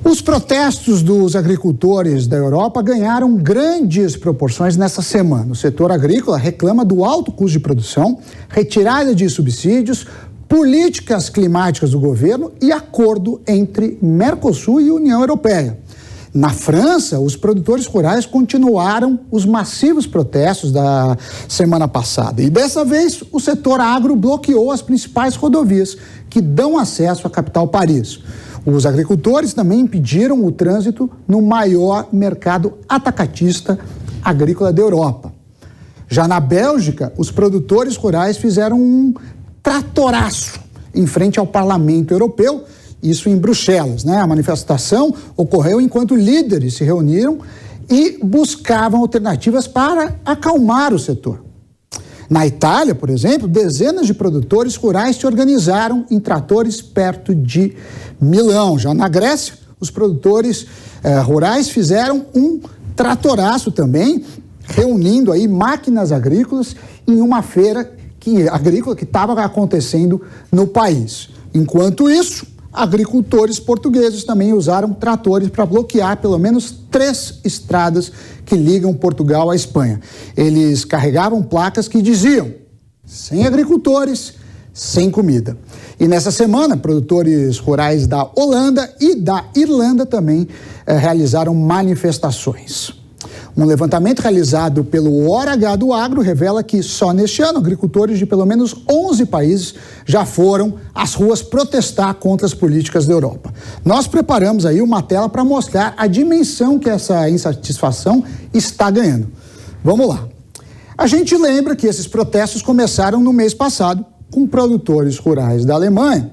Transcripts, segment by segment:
Os protestos dos agricultores da Europa ganharam grandes proporções nessa semana. O setor agrícola reclama do alto custo de produção, retirada de subsídios, políticas climáticas do governo e acordo entre Mercosul e União Europeia. Na França, os produtores rurais continuaram os massivos protestos da semana passada. E dessa vez, o setor agro bloqueou as principais rodovias que dão acesso à capital Paris. Os agricultores também impediram o trânsito no maior mercado atacatista agrícola da Europa. Já na Bélgica, os produtores rurais fizeram um tratoraço em frente ao Parlamento Europeu, isso em Bruxelas, né? A manifestação ocorreu enquanto líderes se reuniram e buscavam alternativas para acalmar o setor. Na Itália, por exemplo, dezenas de produtores rurais se organizaram em tratores perto de Milão. Já na Grécia, os produtores rurais fizeram um tratoraço também, reunindo aí máquinas agrícolas em uma feira agrícola que estava acontecendo no país. Enquanto isso, agricultores portugueses também usaram tratores para bloquear pelo menos 3 estradas que ligam Portugal à Espanha. Eles carregavam placas que diziam: sem agricultores, sem comida. E nessa semana, produtores rurais da Holanda e da Irlanda também realizaram manifestações. Um levantamento realizado pelo Hora H do Agro revela que só neste ano agricultores de pelo menos 11 países já foram às ruas protestar contra as políticas da Europa. Nós preparamos aí uma tela para mostrar a dimensão que essa insatisfação está ganhando. Vamos lá. A gente lembra que esses protestos começaram no mês passado com produtores rurais da Alemanha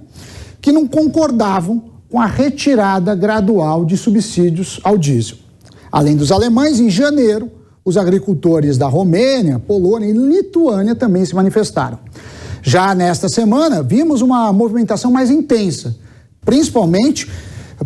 que não concordavam com a retirada gradual de subsídios ao diesel. Além dos alemães, em janeiro, os agricultores da Romênia, Polônia e Lituânia também se manifestaram. Já nesta semana, vimos uma movimentação mais intensa, principalmente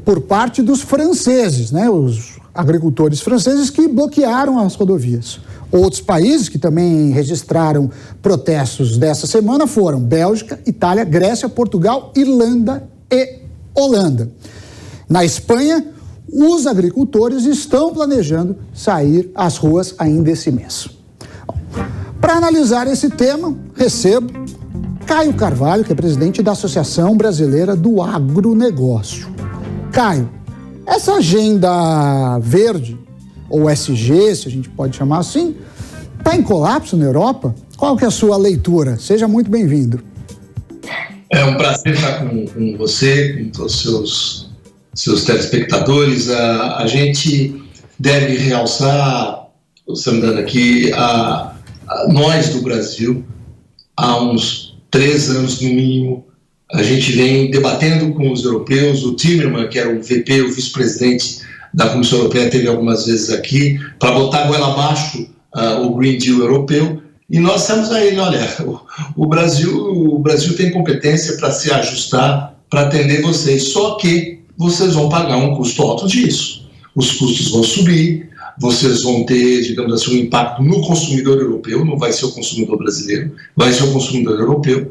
por parte dos franceses, né? Os agricultores franceses que bloquearam as rodovias. Outros países que também registraram protestos dessa semana foram Bélgica, Itália, Grécia, Portugal, Irlanda e Holanda. Na Espanha, os agricultores estão planejando sair às ruas ainda esse mês. Para analisar esse tema, recebo Caio Carvalho, que é presidente da Associação Brasileira do Agronegócio. Caio, essa agenda verde, ou SG, se a gente pode chamar assim, está em colapso na Europa? Qual que é a sua leitura? Seja muito bem-vindo. É um prazer estar com você, com todos os seus telespectadores. A gente deve realçar, Samdana, que nós do Brasil, há uns 3 anos no mínimo, a gente vem debatendo com os europeus. O Timmermans, que era o VP, o vice-presidente da Comissão Europeia, teve algumas vezes aqui, para botar a goela abaixo o Green Deal europeu, e nós estamos a ele: olha, o Brasil tem competência para se ajustar, para atender vocês, só que vocês vão pagar um custo alto disso. Os custos vão subir, vocês vão ter, digamos assim, um impacto no consumidor europeu, não vai ser o consumidor brasileiro, vai ser o consumidor europeu.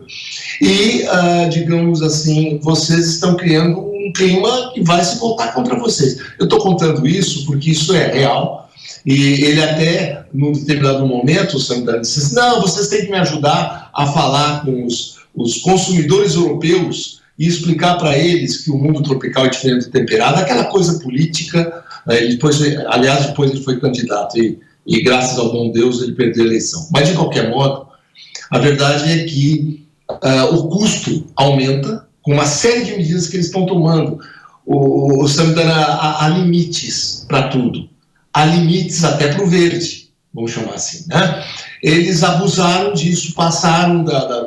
E, digamos assim, vocês estão criando um clima que vai se voltar contra vocês. Eu estou contando isso porque isso é real. E ele até, num determinado momento, o Samdana disse assim: não, vocês têm que me ajudar a falar com os consumidores europeus e explicar para eles que o mundo tropical é diferente do temperado, aquela coisa política. Depois ele foi candidato e graças ao bom Deus ele perdeu a eleição. Mas, de qualquer modo, a verdade é que o custo aumenta com uma série de medidas que eles estão tomando. O Samdana, há limites para tudo. Há limites até para o verde, vamos chamar assim, né? Eles abusaram disso, passaram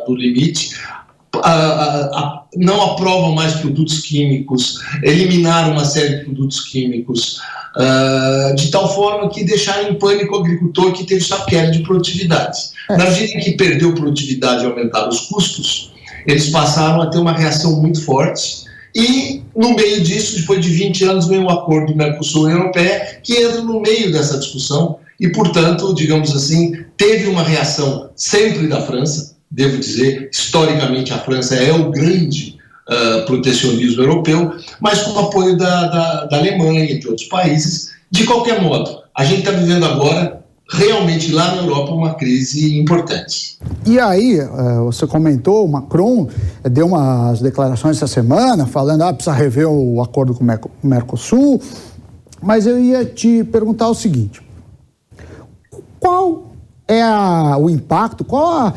do limite. Não aprovam mais produtos químicos, eliminaram uma série de produtos químicos, de tal forma que deixaram em pânico o agricultor, que teve sua queda de produtividade. Na medida em que perdeu produtividade e aumentaram os custos, eles passaram a ter uma reação muito forte, e no meio disso, depois de 20 anos, vem o acordo do Mercosul e Europeia, que entra no meio dessa discussão e, portanto, digamos assim, teve uma reação sempre da França. Devo dizer, historicamente, a França é o grande protecionismo europeu, mas com o apoio da Alemanha e de outros países. De qualquer modo, a gente está vivendo agora, realmente lá na Europa, uma crise importante. E aí, você comentou, o Macron deu umas declarações essa semana, falando que precisa rever o acordo com o Mercosul, mas eu ia te perguntar o seguinte: qual é o impacto, qual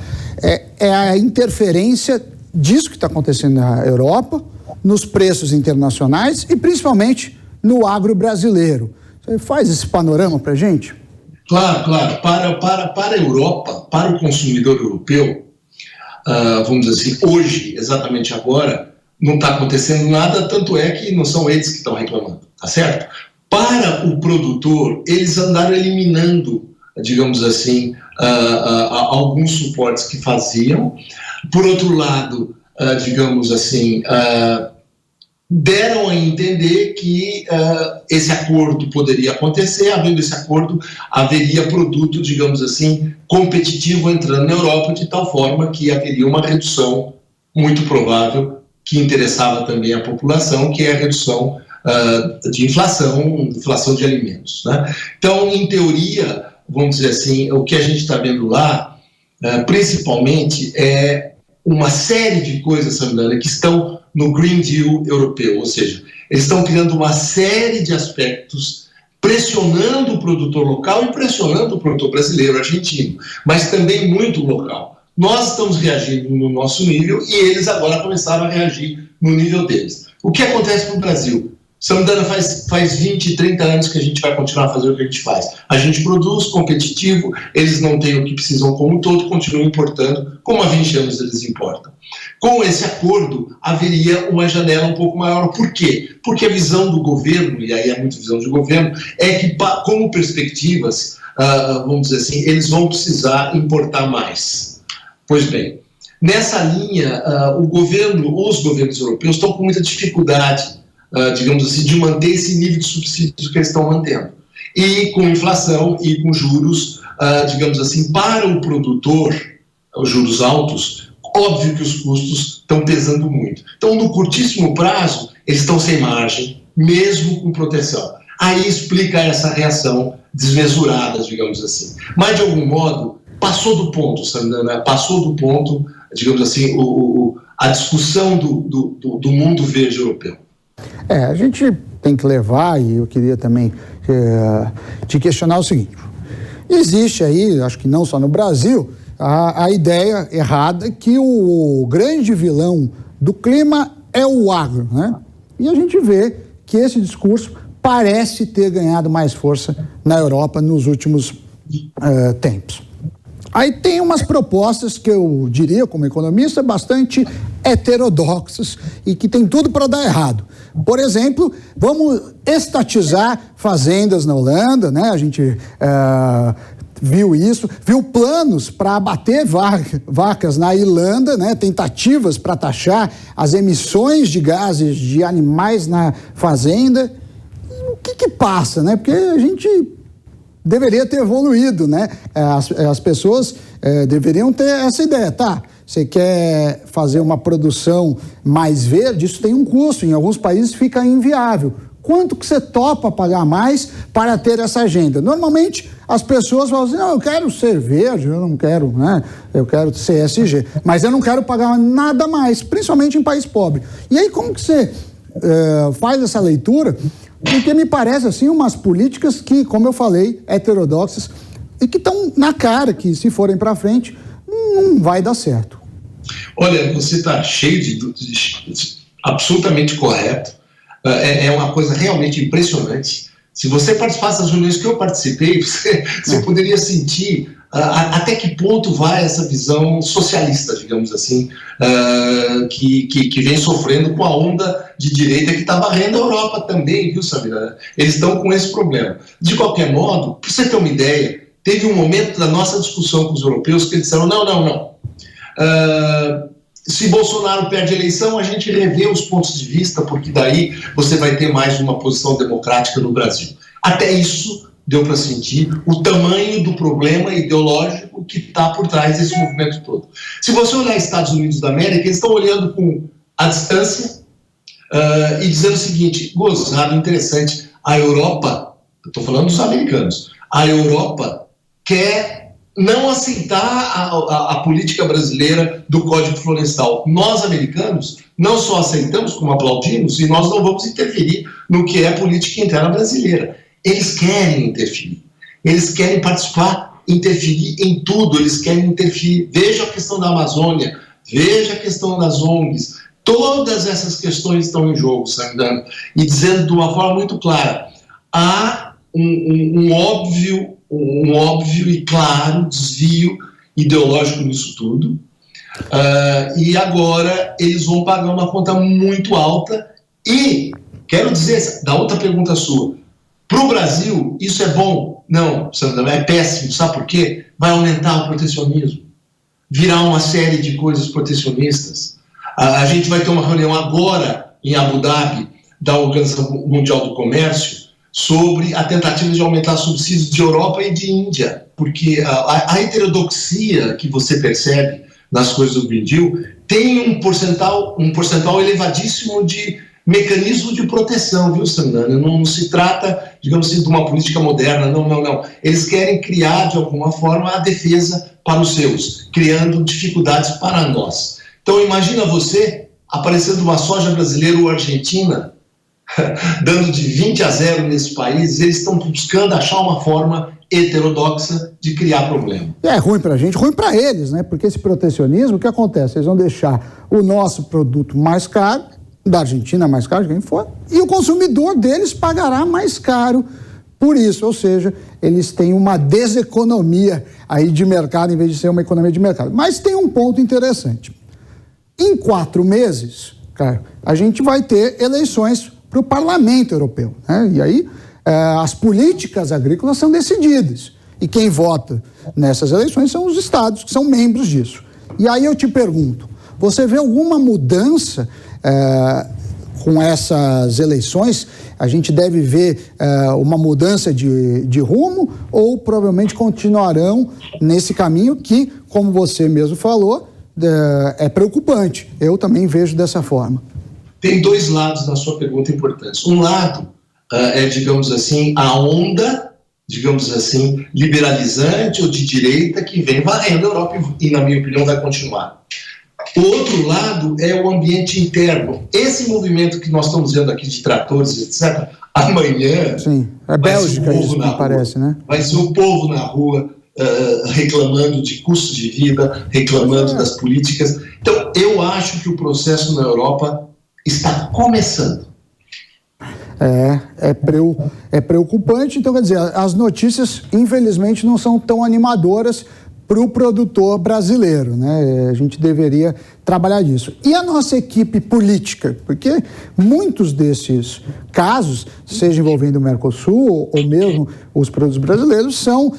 é a interferência disso que está acontecendo na Europa, nos preços internacionais e principalmente no agro brasileiro? Você faz esse panorama para a gente? Claro. Para a Europa, para o consumidor europeu, vamos dizer assim, hoje, exatamente agora, não está acontecendo nada, tanto é que não são eles que estão reclamando, tá certo? Para o produtor, eles andaram eliminando, digamos assim, alguns suportes que faziam. Por outro lado, digamos assim, deram a entender que esse acordo poderia acontecer. Havendo esse acordo, haveria produto, digamos assim, competitivo entrando na Europa, de tal forma que haveria uma redução muito provável que interessava também a população, que é a redução de inflação de alimentos, né? Então, em teoria, vamos dizer assim, o que a gente está vendo lá, principalmente, é uma série de coisas, Samidana, que estão no Green Deal europeu, ou seja, eles estão criando uma série de aspectos, pressionando o produtor local e pressionando o produtor brasileiro, argentino, mas também muito local. Nós estamos reagindo no nosso nível e eles agora começaram a reagir no nível deles. O que acontece no Brasil? Samidana, faz 20, 30 anos que a gente vai continuar a fazer o que a gente faz. A gente produz competitivo, eles não têm o que precisam como um todo, continuam importando, como há 20 anos eles importam. Com esse acordo, haveria uma janela um pouco maior. Por quê? Porque a visão do governo, e aí é muito visão de governo, é que, como perspectivas, vamos dizer assim, eles vão precisar importar mais. Pois bem, nessa linha, os governos europeus estão com muita dificuldade, digamos assim, de manter esse nível de subsídios que eles estão mantendo. E com inflação e com juros, digamos assim, para o produtor, os juros altos, óbvio que os custos estão pesando muito. Então, no curtíssimo prazo, eles estão sem margem, mesmo com proteção. Aí explica essa reação desmesurada, digamos assim. Mas, de algum modo, passou do ponto, Samidana, passou do ponto, digamos assim, a discussão do mundo verde europeu. A gente tem que levar, e eu queria também te questionar o seguinte: existe aí, acho que não só no Brasil, a ideia errada que o grande vilão do clima é o agro, né? E a gente vê que esse discurso parece ter ganhado mais força na Europa nos últimos tempos. Aí tem umas propostas que eu diria, como economista, bastante heterodoxas e que tem tudo para dar errado. Por exemplo, vamos estatizar fazendas na Holanda, né? A gente viu planos para abater vacas na Irlanda, né? Tentativas para taxar as emissões de gases de animais na fazenda. E o que passa, né? Porque a gente deveria ter evoluído, né? As pessoas deveriam ter essa ideia, tá? Você quer fazer uma produção mais verde, isso tem um custo, em alguns países fica inviável. Quanto que você topa pagar mais para ter essa agenda? Normalmente as pessoas falam assim: não, eu quero ser verde, eu não quero, né? Eu quero ser ESG, mas eu não quero pagar nada mais, principalmente em país pobre. E aí como que você faz essa leitura? Porque me parece assim umas políticas que, como eu falei, heterodoxas e que estão na cara que, se forem para frente, não vai dar certo. Olha, você está cheio de absolutamente correto. É uma coisa realmente impressionante. Se você participasse das reuniões que eu participei, você poderia sentir até que ponto vai essa visão socialista, digamos assim, que vem sofrendo com a onda de direita que está varrendo a Europa também, viu, Samira? Eles estão com esse problema. De qualquer modo, para você ter uma ideia, teve um momento da nossa discussão com os europeus que eles disseram: não. Se Bolsonaro perde a eleição, a gente revê os pontos de vista, porque daí você vai ter mais uma posição democrática no Brasil. Até isso deu para sentir o tamanho do problema ideológico que está por trás desse movimento todo. Se você olhar Estados Unidos da América, eles estão olhando com à distância, e dizendo o seguinte, gozado, interessante, a Europa, eu estou falando dos americanos, a Europa quer não aceitar a política brasileira do Código Florestal. Nós, americanos, não só aceitamos, como aplaudimos, e nós não vamos interferir no que é a política interna brasileira. Eles querem interferir, eles querem participar, interferir em tudo, eles querem interferir. Veja a questão da Amazônia, veja a questão das ONGs, todas essas questões estão em jogo, Sandano, e dizendo de uma forma muito clara, há um óbvio e claro desvio ideológico nisso tudo, e agora eles vão pagar uma conta muito alta. E quero dizer, da outra pergunta sua, para o Brasil isso é bom? Não, Sandra, é péssimo. Sabe por quê? Vai aumentar o protecionismo, virar uma série de coisas protecionistas. A gente vai ter uma reunião agora em Abu Dhabi da Organização Mundial do Comércio sobre a tentativa de aumentar subsídios de Europa e de Índia, porque a heterodoxia que você percebe nas coisas do Green Deal tem um percentual elevadíssimo de mecanismo de proteção, viu, Sandana? Não se trata, digamos assim, de uma política moderna, não. Eles querem criar, de alguma forma, a defesa para os seus, criando dificuldades para nós. Então, imagina você aparecendo uma soja brasileira ou argentina, dando de 20-0 nesse país, eles estão buscando achar uma forma heterodoxa de criar problema. É ruim para a gente, ruim para eles, né? Porque esse protecionismo, o que acontece? Eles vão deixar o nosso produto mais caro, da Argentina mais caro, de quem for, e o consumidor deles pagará mais caro por isso. Ou seja, eles têm uma deseconomia aí de mercado, em vez de ser uma economia de mercado. Mas tem um ponto interessante. Em 4 meses, cara, a gente vai ter eleições para o Parlamento Europeu, né? E aí as políticas agrícolas são decididas. E quem vota nessas eleições são os estados, que são membros disso. E aí eu te pergunto, você vê alguma mudança com essas eleições? A gente deve ver uma mudança de rumo ou provavelmente continuarão nesse caminho que, como você mesmo falou, é preocupante. Eu também vejo dessa forma. Tem 2 lados na sua pergunta importantes. Um lado é, digamos assim, a onda, digamos assim, liberalizante ou de direita que vem varrendo a Europa e, na minha opinião, vai continuar. O outro lado é o ambiente interno. Esse movimento que nós estamos vendo aqui de tratores, etc., amanhã... Sim, é Bélgica isso, me parece, né? Vai ser o povo na rua reclamando de custo de vida, reclamando das políticas. Então, eu acho que o processo na Europa está começando. É preocupante. Então, quer dizer, as notícias, infelizmente, não são tão animadoras para o produtor brasileiro, né? A gente deveria trabalhar nisso. E a nossa equipe política? Porque muitos desses casos, seja envolvendo o Mercosul ou mesmo os produtos brasileiros, são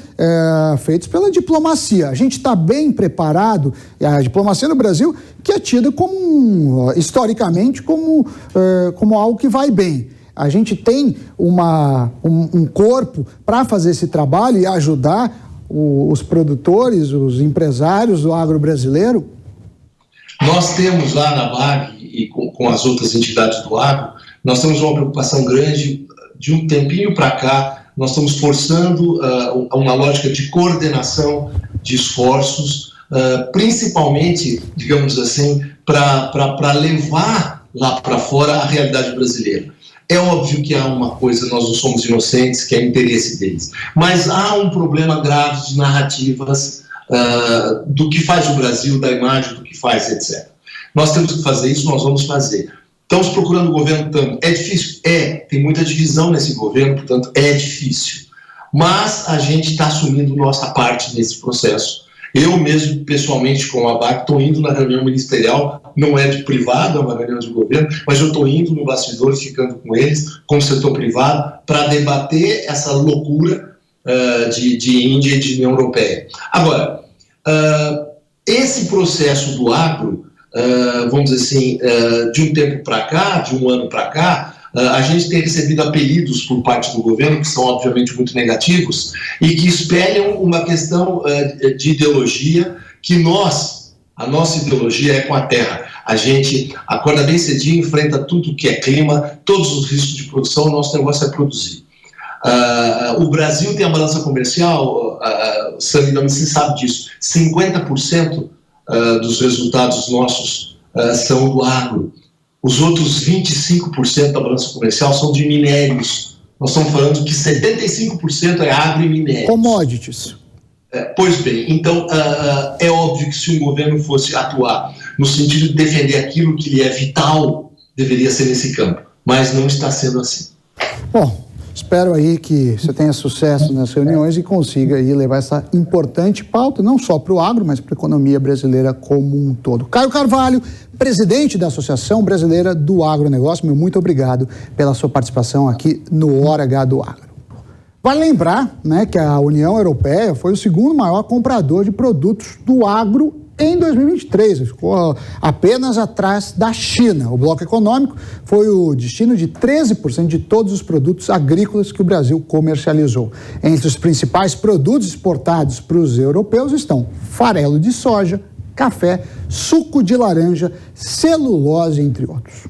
feitos pela diplomacia. A gente está bem preparado, a diplomacia no Brasil, que é tida como, historicamente, como algo que vai bem. A gente tem um corpo para fazer esse trabalho e ajudar os produtores, os empresários do agro brasileiro? Nós temos lá na BAG e com as outras entidades do agro, nós temos uma preocupação grande. De um tempinho para cá, nós estamos forçando uma lógica de coordenação de esforços, principalmente, digamos assim, para levar lá para fora a realidade brasileira. É óbvio que há uma coisa, nós não somos inocentes, que é interesse deles. Mas há um problema grave de narrativas do que faz o Brasil, da imagem, do que faz, etc. Nós temos que fazer isso, nós vamos fazer. Estamos procurando o governo tanto. É difícil? Tem muita divisão nesse governo, portanto, é difícil. Mas a gente está assumindo nossa parte nesse processo. Eu mesmo, pessoalmente, com a BAC, estou indo na reunião ministerial, não é de privado, é uma reunião de governo, mas eu estou indo no bastidor, ficando com eles, com o setor privado, para debater essa loucura de Índia e de União Europeia. Agora, esse processo do agro, vamos dizer assim, de um tempo para cá, de um ano para cá, a gente tem recebido apelidos por parte do governo, que são obviamente muito negativos, e que espelham uma questão de ideologia que nós, A nossa ideologia é com a terra. A gente acorda bem cedinho, enfrenta tudo que é clima, todos os riscos de produção, o nosso negócio é produzir. O Brasil tem a balança comercial, Samir, você sabe disso, 50% dos resultados nossos são do agro. Os outros 25% da balança comercial são de minérios. Nós estamos falando que 75% é agro e minérios. Commodities. Pois bem, então é óbvio que se um governo fosse atuar no sentido de defender aquilo que lhe é vital, deveria ser nesse campo, mas não está sendo assim. Bom, espero aí que você tenha sucesso nas reuniões e consiga aí levar essa importante pauta, não só para o agro, mas para a economia brasileira como um todo. Caio Carvalho, presidente da Associação Brasileira do Agronegócio, meu muito obrigado pela sua participação aqui no Hora H do Agro. Vale lembrar, né, que a União Europeia foi o segundo maior comprador de produtos do agro em 2023, ficou apenas atrás da China. O bloco econômico foi o destino de 13% de todos os produtos agrícolas que o Brasil comercializou. Entre os principais produtos exportados para os europeus estão farelo de soja, café, suco de laranja, celulose, entre outros.